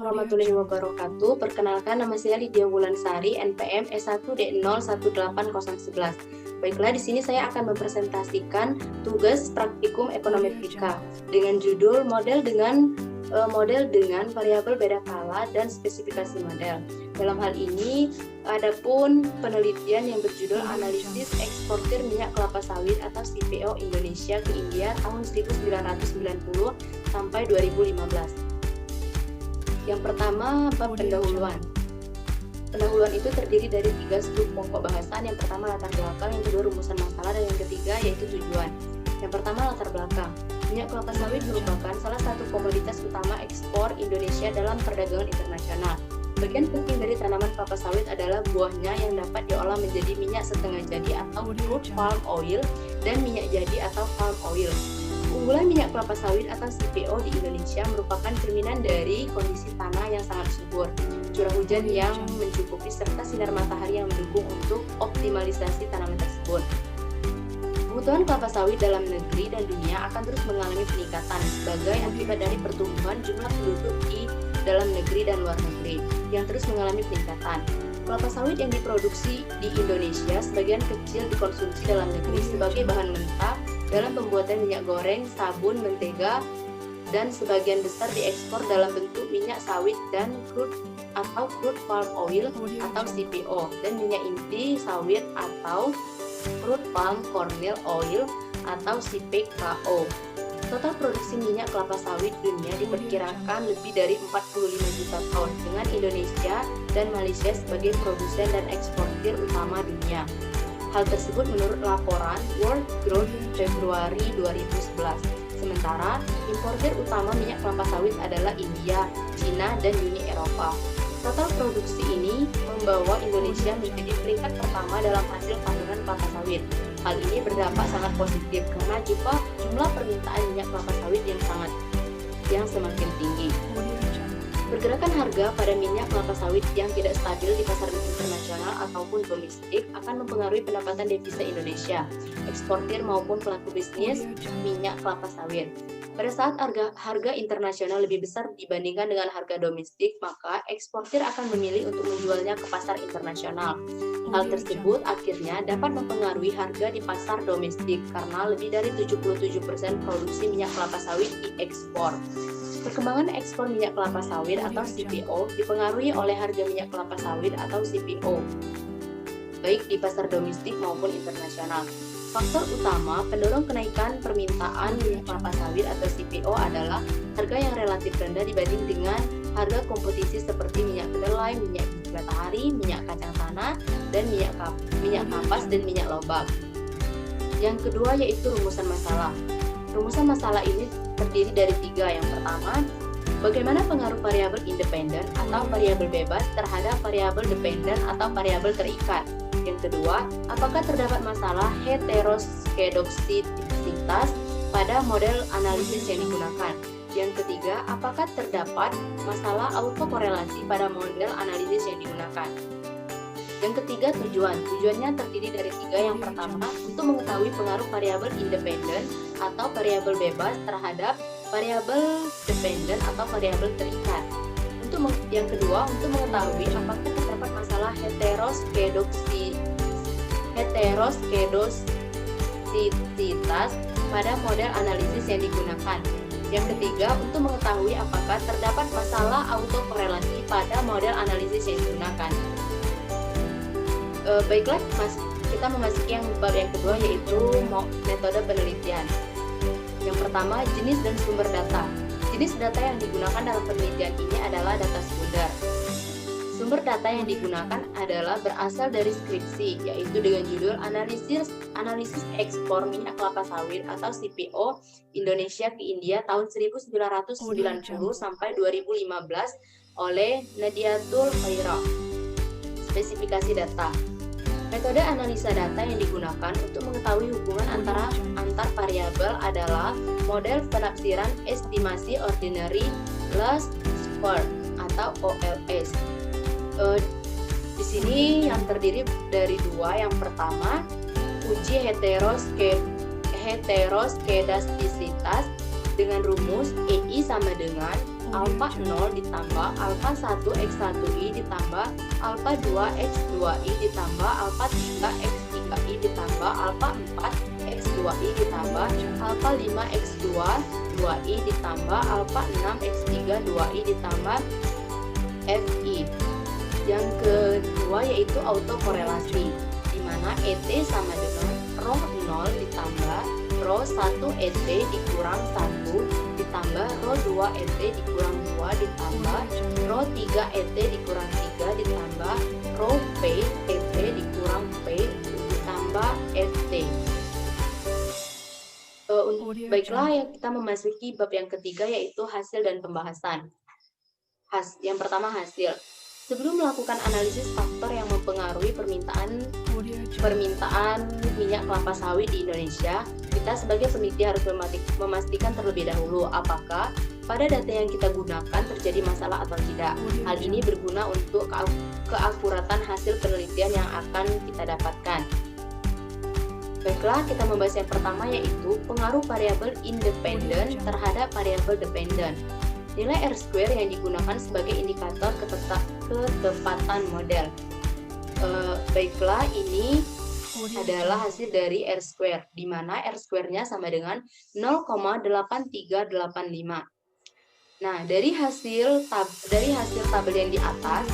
warahmatullahi wabarakatuh. Perkenalkan, nama saya Lydia Wulansari, NPM S1D018011. Baiklah, di sini saya akan mempresentasikan tugas praktikum ekonometrik dengan judul model dengan variabel beda skala dan spesifikasi model. Dalam hal ini, adapun penelitian yang berjudul analisis eksportir minyak kelapa sawit atau CPO Indonesia ke India tahun 1990 sampai 2015. Yang pertama, bab pendahuluan. Pendahuluan itu terdiri dari 3 sub pokok bahasan. Yang pertama latar belakang, yang kedua rumusan masalah, dan yang ketiga yaitu tujuan. Yang pertama latar belakang. Minyak kelapa sawit merupakan salah satu komoditas utama ekspor Indonesia dalam perdagangan internasional. Bagian penting dari tanaman kelapa sawit adalah buahnya yang dapat diolah menjadi minyak setengah jadi atau crude palm oil dan minyak jadi atau palm oil. Keunggulan minyak kelapa sawit atau CPO di Indonesia merupakan cerminan dari kondisi tanah yang sangat subur, curah hujan yang mencukupi, serta sinar matahari yang mendukung untuk optimalisasi tanaman tersebut. Kebutuhan kelapa sawit dalam negeri dan dunia akan terus mengalami peningkatan sebagai akibat dari pertumbuhan jumlah penduduk di dalam negeri dan luar negeri yang terus mengalami peningkatan. Kelapa sawit yang diproduksi di Indonesia sebagian kecil dikonsumsi dalam negeri sebagai bahan mentah dalam pembuatan minyak goreng, sabun, mentega, dan sebagian besar diekspor dalam bentuk minyak sawit dan crude atau crude palm oil atau CPO, dan minyak inti sawit atau crude palm kernel oil atau CPKO. Total produksi minyak kelapa sawit dunia diperkirakan lebih dari 45 juta ton, dengan Indonesia dan Malaysia sebagai produsen dan eksportir utama dunia. Hal tersebut menurut laporan World Growth Februari 2011. Sementara, importir utama minyak kelapa sawit adalah India, Cina, dan Uni Eropa. Total produksi ini membawa Indonesia menjadi peringkat pertama dalam hasil parunan kelapa sawit. Hal ini berdampak sangat positif karena jumlah permintaan minyak kelapa sawit yang semakin tinggi. Pergerakan harga pada minyak kelapa sawit yang tidak stabil di pasar internasional ataupun domestik akan mempengaruhi pendapatan devisa Indonesia, eksportir maupun pelaku bisnis minyak kelapa sawit. Pada saat harga internasional lebih besar dibandingkan dengan harga domestik, maka eksportir akan memilih untuk menjualnya ke pasar internasional. Hal tersebut akhirnya dapat mempengaruhi harga di pasar domestik karena lebih dari 77% produksi minyak kelapa sawit diekspor. Perkembangan ekspor minyak kelapa sawit atau CPO dipengaruhi oleh harga minyak kelapa sawit atau CPO, baik di pasar domestik maupun internasional. Faktor utama pendorong kenaikan permintaan minyak kelapa sawit atau CPO adalah harga yang relatif rendah dibanding dengan harga kompetisi seperti minyak kedelai, minyak biji matahari, minyak kacang tanah, dan minyak kapas dan minyak lobak. Yang kedua yaitu rumusan masalah. Rumusan masalah ini terdiri dari 3. Yang pertama, bagaimana pengaruh variabel independen atau variabel bebas terhadap variabel dependen atau variabel terikat. Yang kedua, apakah terdapat masalah heteroskedostisitas pada model analisis yang digunakan. Yang ketiga, apakah terdapat masalah autokorelasi pada model analisis yang digunakan. Yang ketiga, tujuan. Tujuannya terdiri dari 3. Yang pertama, untuk mengetahui pengaruh variabel independen atau variabel bebas terhadap variabel dependen atau variabel terikat. Yang kedua, untuk mengetahui apakah terdapat masalah heteroskedostisitas pada model analisis yang digunakan. Yang ketiga, untuk mengetahui apakah terdapat masalah autokorelasi pada model analisis yang digunakan. Baiklah, kita memasuki bab yang kedua yaitu metode penelitian. Yang pertama, jenis dan sumber data. Jenis data yang digunakan dalam penelitian ini adalah data sekunder. Sumber data yang digunakan adalah berasal dari skripsi, yaitu dengan judul Analisis Ekspor Minyak Kelapa Sawit atau CPO Indonesia ke India tahun 1990 sampai 2015 oleh Nadiatul Khairah. Spesifikasi data. Metode analisa data yang digunakan untuk mengetahui hubungan antar variabel adalah model penafsiran estimasi ordinary loss squared atau OLS. Di sini yang terdiri dari 2. Yang pertama, uji heteroskedastisitas dengan rumus EI sama dengan alfa 0 ditambah alfa 1 X1I ditambah alfa 2 X2I ditambah alfa 3 X3I ditambah alfa 4 X2I ditambah alfa 5 X2 2I ditambah alfa 6 X3 2I ditambah Fi. Yang kedua yaitu autokorelasi, di mana ET sama dengan rho 0 ditambah rho 1 ET dikurang 1 ditambah rho 2 ET dikurang 2 ditambah rho 3 ET dikurang 3 ditambah rho P ET dikurang P ditambah FT. Baiklah, yang kita memasuki bab yang ketiga yaitu hasil dan pembahasan. Yang pertama, hasil. Sebelum melakukan analisis faktor yang mempengaruhi permintaan minyak kelapa sawit di Indonesia, kita sebagai peneliti harus memastikan terlebih dahulu apakah pada data yang kita gunakan terjadi masalah atau tidak. Hal ini berguna untuk keakuratan hasil penelitian yang akan kita dapatkan. Baiklah, kita membahas yang pertama yaitu pengaruh variabel independen terhadap variabel dependen. Nilai R-square yang digunakan sebagai indikator ketepatan model. Baiklah, ini adalah hasil dari R-square, di mana R-square-nya sama dengan 0,8385. Nah, dari hasil tabel yang di atas,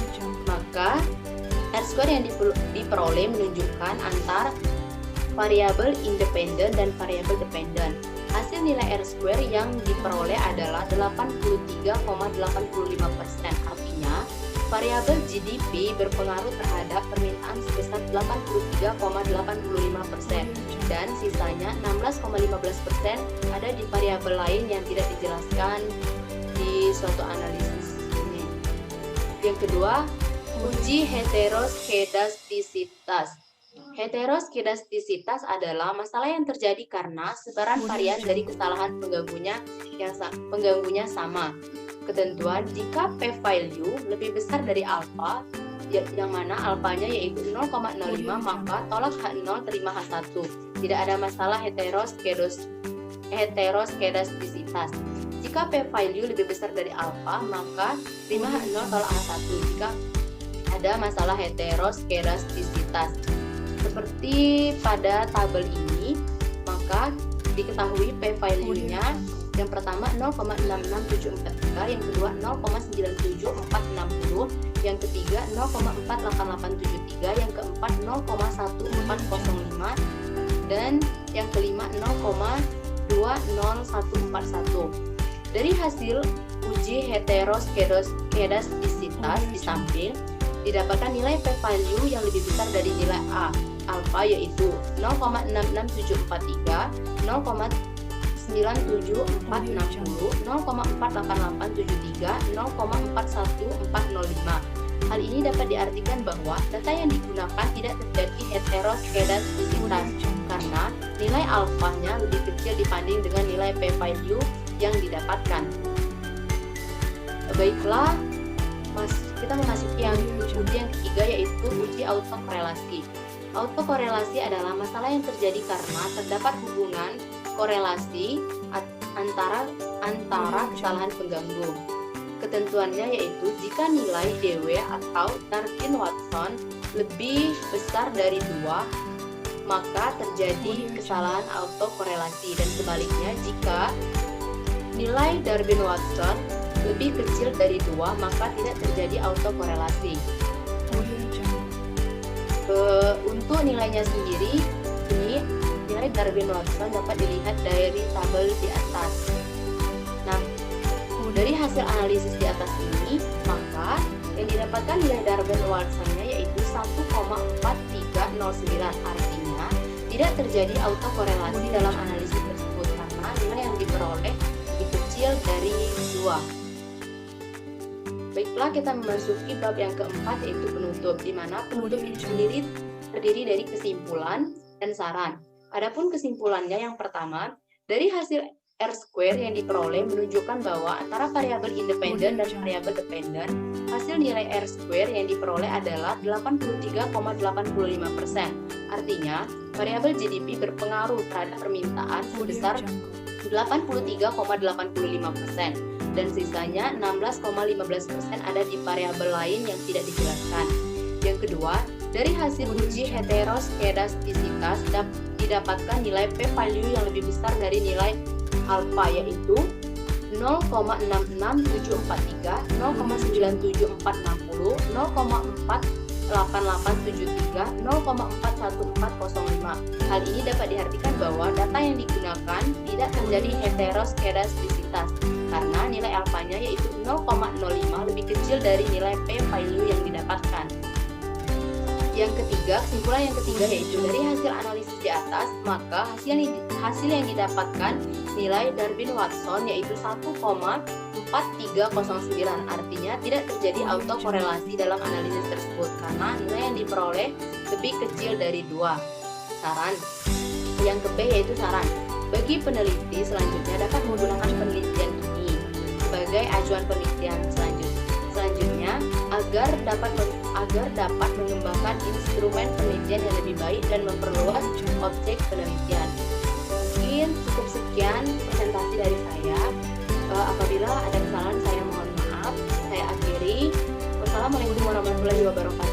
maka R-square yang diperoleh menunjukkan antara variabel independen dan variabel dependen. Hasil nilai R-square yang diperoleh adalah 83,85%. Artinya, variabel GDP berpengaruh terhadap permintaan sebesar 83,85% dan sisanya 16,15% ada di variabel lain yang tidak dijelaskan di suatu analisis ini. Yang kedua, uji heteroskedastisitas. Heteroskedastisitas adalah masalah yang terjadi karena sebaran varian dari kesalahan pengganggunya sama. Ketentuan jika p-value lebih besar dari alfa, yang mana alfanya yaitu 0,05, maka tolak H0 terima H1. Tidak ada masalah heteroskedastisitas. Jika p-value lebih besar dari alfa, maka terima H0 tolak H1. Jika ada masalah heteroskedastisitas. Seperti pada tabel ini, maka diketahui p-value-nya yang pertama 0,66743, yang kedua 0,97460, yang ketiga 0,48873, yang keempat 0,1405, dan yang kelima 0,20141. Dari hasil uji heteroskedastisitas di samping didapatkan nilai p-value yang lebih besar dari nilai alfa yaitu 0,66743, 0,97460, 0,48873, 0,41405. Hal ini dapat diartikan bahwa data yang digunakan tidak terjadi heteroskedastisitas karena nilai alfanya lebih kecil dibanding dengan nilai p-value yang didapatkan. Baiklah, kita memasuki uji yang ketiga yaitu uji autokorelasi. Autokorelasi adalah masalah yang terjadi karena terdapat hubungan korelasi antara kesalahan pengganggu. Ketentuannya yaitu jika nilai DW atau Darwin-Watson lebih besar dari 2, maka terjadi kesalahan autokorelasi, dan sebaliknya jika nilai Darwin-Watson lebih kecil dari 2, maka tidak terjadi autokorelasi. Untuk nilainya sendiri, ini nilai Darwin-Watson dapat dilihat dari tabel di atas. Nah, dari hasil analisis di atas ini, maka yang didapatkan nilai Darwin-Watson-nya yaitu 1,4309. Artinya, tidak terjadi autokorelasi dalam analisis tersebut karena nilai yang diperoleh lebih kecil dari 2. Baiklah, kita memasuki bab yang keempat yaitu penutup, di mana penutup ini sendiri terdiri dari kesimpulan dan saran. Adapun kesimpulannya yang pertama, dari hasil R-square yang diperoleh menunjukkan bahwa antara variabel independen dan variabel dependen, hasil nilai R-square yang diperoleh adalah 83,85%. Artinya, variabel GDP berpengaruh terhadap permintaan sebesar 83,85%. dan sisanya 16,15% ada di variabel lain yang tidak dijelaskan. Yang kedua, dari hasil uji heteroskedastisitas didapatkan nilai p-value yang lebih besar dari nilai alfa, yaitu 0,66743, 0,97460, 0,48873, 0,41405. Hal ini dapat diartikan bahwa data yang digunakan tidak terjadi heteroskedastisitas karena nilai alfanya yaitu 0,05 lebih kecil dari nilai p-value yang didapatkan. Yang ketiga, kesimpulan yang ketiga yaitu dari hasil analisis di atas, maka hasil yang didapatkan nilai Darwin-Watson yaitu 1,4309. Artinya tidak terjadi autokorelasi dalam analisis tersebut karena nilai yang diperoleh lebih kecil dari 2. Saran. Yang ke B yaitu saran. Bagi peneliti selanjutnya dapat menggunakan penelitian ini sebagai acuan penelitian selanjutnya agar dapat mengembangkan instrumen penelitian yang lebih baik dan memperluas objek penelitian. Mungkin cukup sekian presentasi dari saya. Apabila ada kesalahan saya mohon maaf. Saya akhiri. Wassalamualaikum warahmatullahi wabarakatuh.